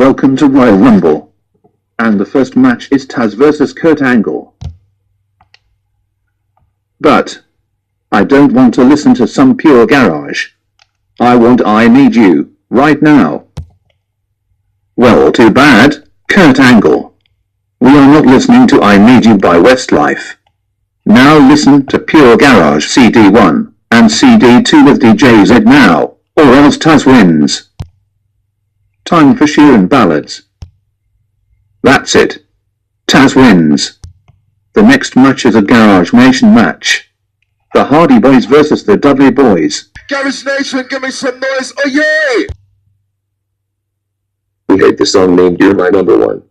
Welcome to Royal Rumble. And the first match is Taz vs Kurt Angle. But I don't want to listen to some pure garage. I want I Need You right now. Well, too bad, Kurt Angle. We are not listening to I Need You by Westlife. Now listen to Pure Garage CD 1 and CD 2 with DJ Z now, or else Taz wins. Time for Sheeran ballads. That's it. Taz wins. The next match is a Garage Nation match. The Hardy Boys versus the Dudley Boys. Garage Nation, give me some noise, oh yeah! We hate the song named You're My Number One.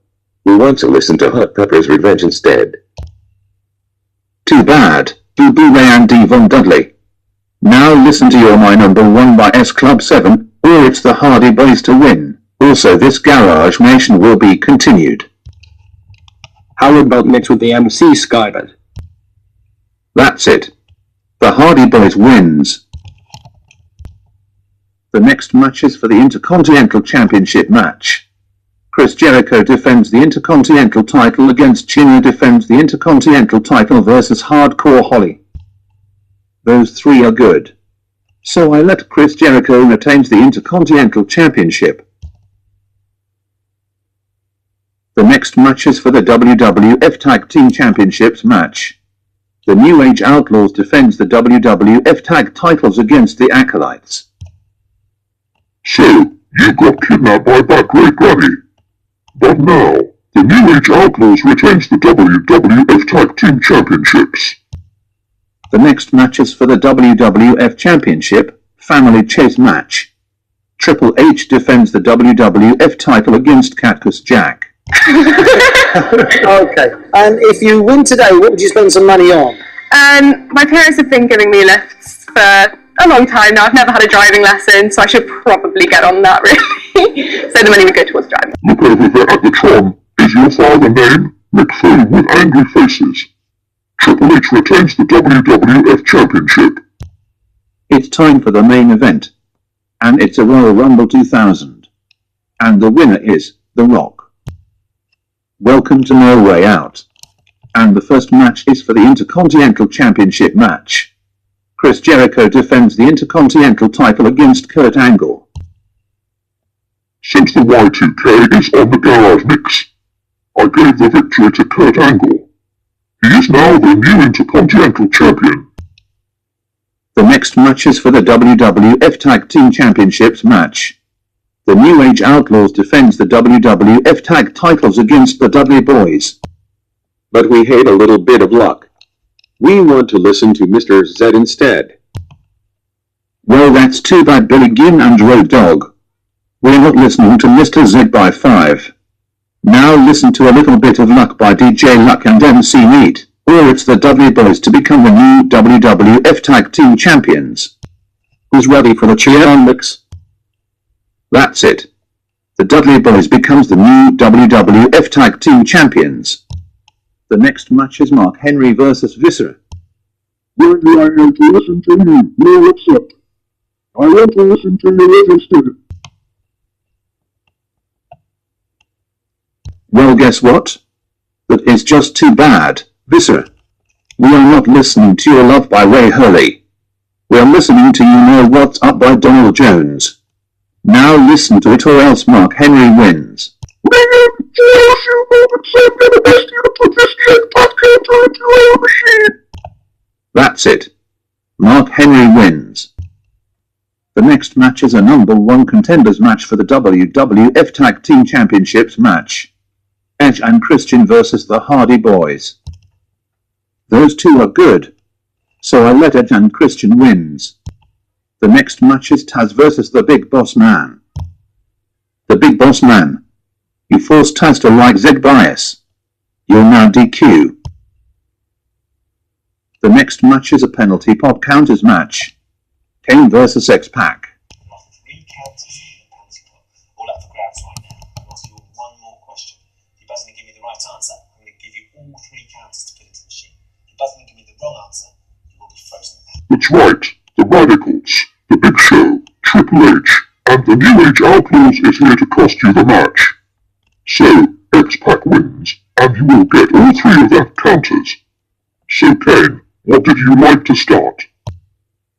We want to listen to Hot Pepper's Revenge instead. Too bad, Boo Boo Ray and Devon Dudley. Now listen to You're My Number One by S Club 7, or it's the Hardy Boys to win. Also, this Garage Nation will be continued. How about mix with the MC Skybird? That's it. The Hardy Boys wins. The next match is for the Intercontinental Championship match. Chris Jericho defends the Intercontinental title against Chino defends the Intercontinental title versus Hardcore Holly. Those three are good. So I let Chris Jericho retain the Intercontinental Championship. The next match is for the WWF Tag Team Championships match. The New Age Outlaws defends the WWF Tag titles against the Acolytes. So, you got kidnapped by that great granny. But now, the New Age Outlaws retains the WWF Tag Team Championships. The next match is for the WWF Championship Family Chase match. Triple H defends the WWF title against Cactus Jack. Okay, and if you win today, what would you spend some money on? My parents have been giving me lifts for a long time now. I've never had a driving lesson, so I should probably get on that, really. So the money would go towards driving. Look over there at the Tron. Is your father named McPhee with angry faces? Triple H retains the WWF Championship. It's time for the main event. And it's a Royal Rumble 2000. And the winner is The Rock. Welcome to No Way Out. And the first match is for the Intercontinental Championship match. Chris Jericho defends the Intercontinental title against Kurt Angle. Since the Y2K is on the Garage Mix, I gave the victory to Kurt Angle. He is now the new Intercontinental Champion. The next match is for the WWF Tag Team Championships match. The New Age Outlaws defends the WWF Tag titles against the Dudley Boys. But we hate a little bit of luck. We want to listen to Mr. Z instead. Well, that's too bad, Billy Gunn and Road Dogg. We're not listening to Mr. Z by 5. Now listen to a little bit of luck by DJ Luck and MC Neat, or it's the Dudley Boys to become the new WWF Tag Team Champions. Who's ready for the cheer on mix? That's it. The Dudley Boys becomes the new WWF Tag Team Champions. The next match is Mark Henry versus Viscera. When do I have to listen to you? No, what's up? I want to listen to you instead. Well, guess what? That is just too bad, Viscera. We are not listening to Your Love by Ray Hurley. We are listening to You Know What's Up by Donald Jones. Now listen to it or else Mark Henry wins. That's it. Mark Henry wins. The next match is a number 1 contenders match for the WWF Tag Team Championships match. Edge and Christian versus the Hardy Boys. Those two are good. So I let Edge and Christian wins. The next match is Taz versus the Big Boss Man. The Big Boss Man. You forced Taz to like Zed Bias. You're now DQ. The next match is a penalty pop counters match. Kane versus X-Pac. 3 counters in the penalty pop. All up for grabs right now. I'll ask you one more question. If you doesn't give me the right answer, I'm going to give you all 3 counters to put into the machine. If you doesn't give me the wrong answer, you will be frozen. That's right. The Radicals, the Big Show, Triple H, and the New Age Outlaws is here to cost you the match. So, X-Pac wins, and you will get all three of that counters. So Kane, what did you like to start?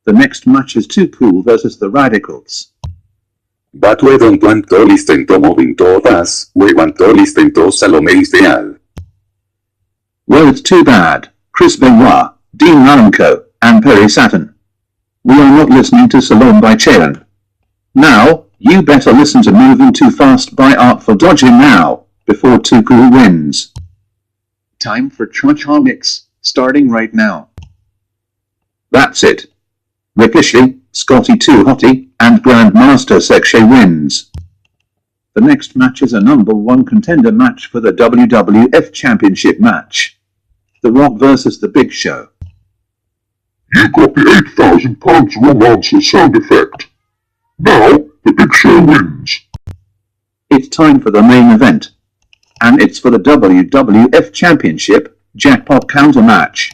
The next match is Too Cool versus the Radicals. But we don't want to listen to moving too fast, we want to listen to Salome Ideal. Well, it's too bad. Chris Benoit, Dean Malenko, and Perry Saturn. We are not listening to Salome by Charon. Now, you better listen to Moving Too Fast by Artful Dodging now, before Too Cool wins. Time for Cha-Cha Mix, starting right now. That's it. Ricochet, Scotty 2 Hottie, and Grandmaster Sekshay wins. The next match is a number 1 contender match for the WWF Championship match. The Rock versus The Big Show. You got the 8,000 pounds wrong answer sound effect. Now, the Big Show wins. It's time for the main event. And it's for the WWF Championship Jackpot Counter match.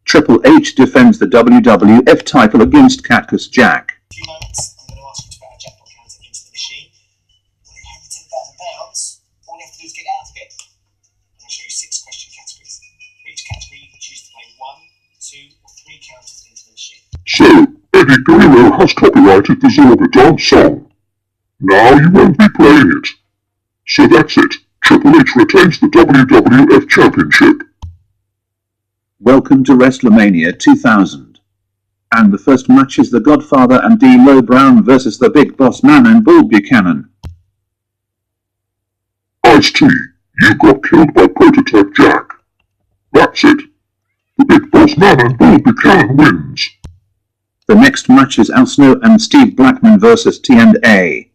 Triple H defends the WWF title against Cactus Jack. In a few moments, I'm going to ask you to put a jackpot counter into the machine. When you have the £10,000, all you have to do is get out of it. I'm going to show you 6 question categories. For each category, you can choose to play 1, 2, or 3 counters into the machine. So, Eddie Guerrero has copyrighted the Zorba Dance song. Now you won't be playing it. So that's it. Triple H retains the WWF Championship. Welcome to WrestleMania 2000. And the first match is The Godfather and D'Lo Brown versus the Big Boss Man and Bull Buchanan. Ice-T, you got killed by Prototype Jack. That's it. The Big Boss Man and Bull Buchanan wins. The next match is Al Snow and Steve Blackman versus T&A.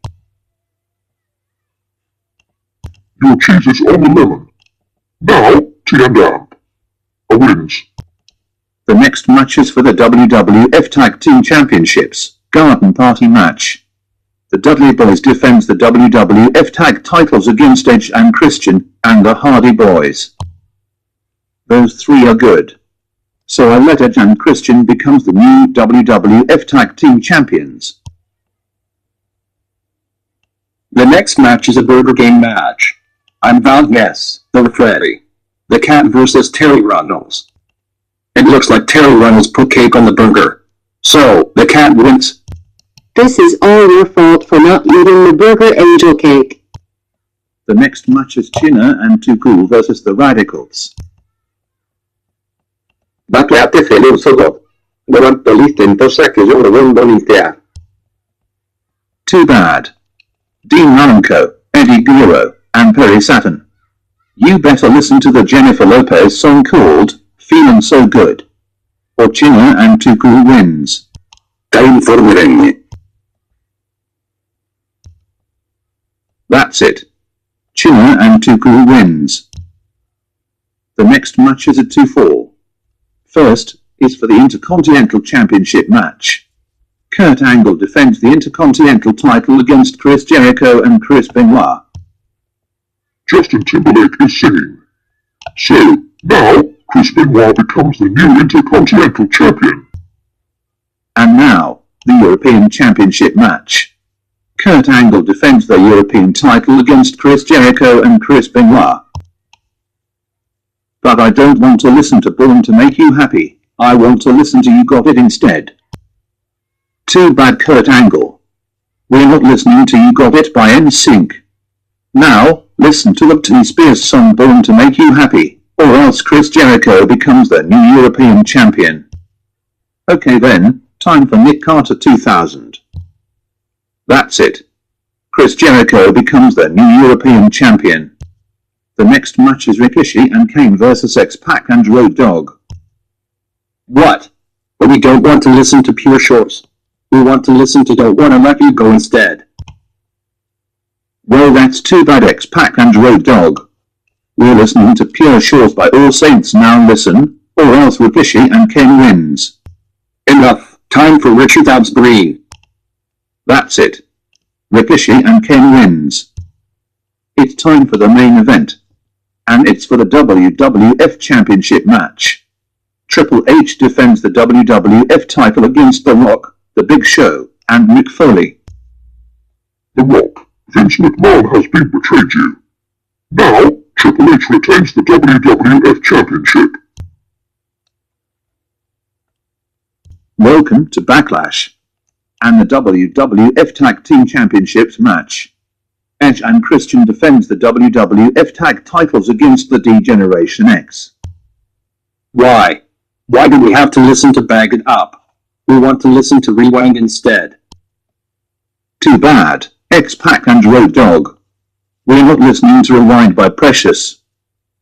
Your cheese is on the lemon. Now, T&A wins. The next match is for the WWF Tag Team Championships Garden Party match. The Dudley Boys defends the WWF Tag titles against Edge and Christian and the Hardy Boys. Those 3 are good. So I let Edge and Christian becomes the new WWF Tag Team Champions. The next match is a Burger Game match. I'm Val Ness, the Freddy. The Cat versus Terry Runnels. It looks like Terry Runnels put cake on the burger. So, the Cat wins. This is all your fault for not eating the burger angel cake. The next match is Chyna and Too Cool versus the Radicals. Bateate celoso God. Durante listentosa que yo no voltear. Too bad. Dean Malenko, Eddie Guerrero, and Perry Saturn. You better listen to the Jennifer Lopez song called Feelin' So Good. Or Chyna and Too Cool wins. Time for merengue. That's it. Chyna and Too Cool wins. The next match is a 2-4. First is for the Intercontinental Championship match. Kurt Angle defends the Intercontinental title against Chris Jericho and Chris Benoit. Justin Timberlake is singing. So, now, Chris Benoit becomes the new Intercontinental Champion. And now, the European Championship match. Kurt Angle defends the European title against Chris Jericho and Chris Benoit. But I don't want to listen to Born to Make You Happy, I want to listen to You Got It instead. Too bad, Kurt Angle. We're not listening to You Got It by NSYNC. Now, listen to the Britney Spears song Born to Make You Happy, or else Chris Jericho becomes the new European champion. Okay then, time for Nick Carter 2000. That's it. Chris Jericho becomes the new European champion. The next match is Ricochet and Kane vs X-Pac and Road Dogg. What? But we don't want to listen to Pure Shores. We want to listen to Don't Wanna Let You Go instead. Well, that's too bad, X-Pac and Road Dogg. We're listening to Pure Shores by All Saints. Now listen, or else Ricochet and Kane wins. Enough. Time for Richard Dobbs Green. That's it. Ricochet and Kane wins. It's time for the main event. And it's for the WWF Championship match. Triple H defends the WWF title against The Rock, The Big Show, and Mick Foley. The Rock, Vince McMahon has been betrayed you. Now, Triple H retains the WWF Championship. Welcome to Backlash and the WWF Tag Team Championships match. Edge and Christian defends the WWF Tag titles against the D-Generation X. Why? Why do we have to listen to Bag It Up? We want to listen to Rewind instead. Too bad, X-Pac and Road Dogg. We're not listening to Rewind by Precious.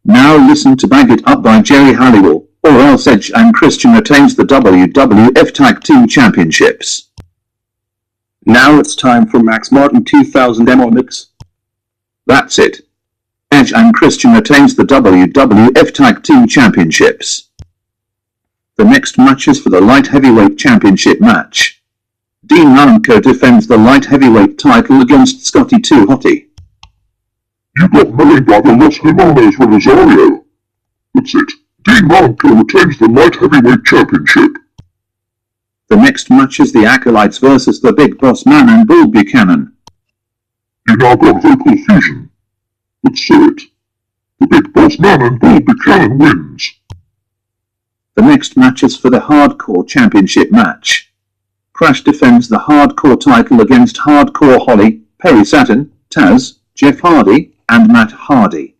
Now listen to Bag It Up by Jerry Halliwell, or else Edge and Christian retains the WWF Tag Team Championships. Now it's time for Max Martin 2000 demo mix. That's it. Edge and Christian retains the WWF Tag Team Championships. The next match is for the Light Heavyweight Championship match. Dean Malenko defends the Light Heavyweight title against Scotty 2 Hotty. You got mauled by the Los Hermanos Rosario. That's it. Dean Malenko retains the Light Heavyweight Championship. The next match is the Acolytes versus the Big Boss Man and Bull Buchanan. You now got vocal fusion. Let's say it. The Big Boss Man and Bull Buchanan wins. The next match is for the Hardcore Championship match. Crash defends the Hardcore title against Hardcore Holly, Perry Saturn, Taz, Jeff Hardy, and Matt Hardy.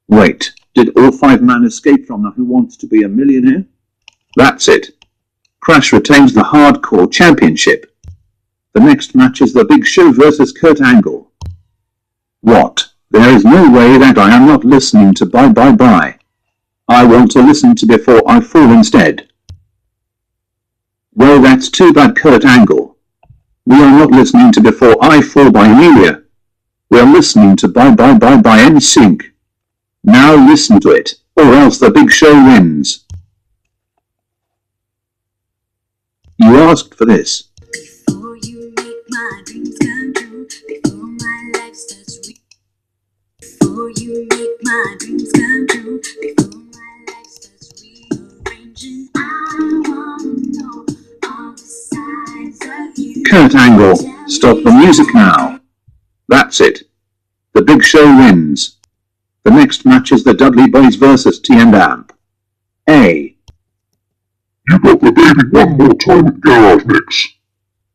Wait, did all 5 men escape from the Who Wants to Be a Millionaire? That's it. Crash retains the Hardcore Championship. The next match is the Big Show versus Kurt Angle. What? There is no way that I am not listening to Bye Bye Bye. I want to listen to Before I Fall instead. Well, that's too bad, Kurt Angle. We are not listening to Before I Fall by Amelia. We're listening to Bye Bye Bye by NSYNC. Now listen to it, or else the Big Show wins. You asked for this. Before you make my dreams come true, before my life starts before you make my dreams come true, before my life starts rearranging, I wanna know all the sides of you. Kurt Angle, stop the music now. That's it. The Big Show wins. The next match is the Dudley Boys versus T and Amp. A. You got the baby one more time at Garage Mix.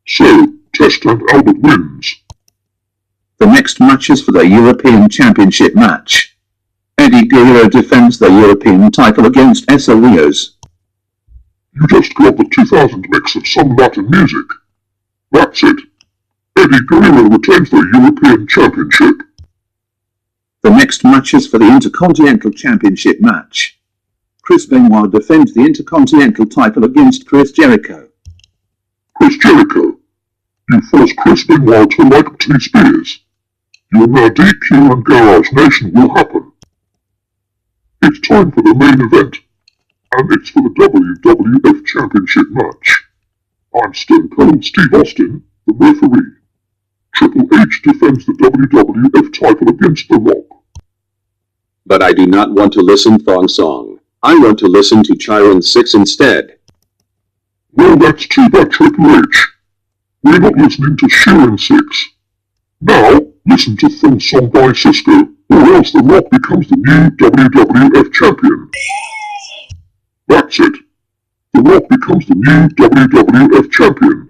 So, Test and Albert wins. The next match is for the European Championship match. Eddie Guerrero defends the European title against Essa Rios. You just got the 2000 mix of some Latin music. That's it. Eddie Guerrero retains the European Championship. The next match is for the Intercontinental Championship match. Chris Benoit defends the Intercontinental title against Chris Jericho. Chris Jericho. You forced Chris Benoit to like T Spears. Your now DQ and Garage Nation will happen. It's time for the main event, and it's for the WWF Championship match. I'm Stone Cold Steve Austin, the referee. Triple H defends the WWF title against The Rock. But I do not want to listen Thong Song. I want to listen to Chiron 6 instead. Well, that's too bad, Triple H. We're not listening to Chiron 6. Now, listen to Thong Song by Cisco, or else The Rock becomes the new WWF champion. That's it. The Rock becomes the new WWF champion.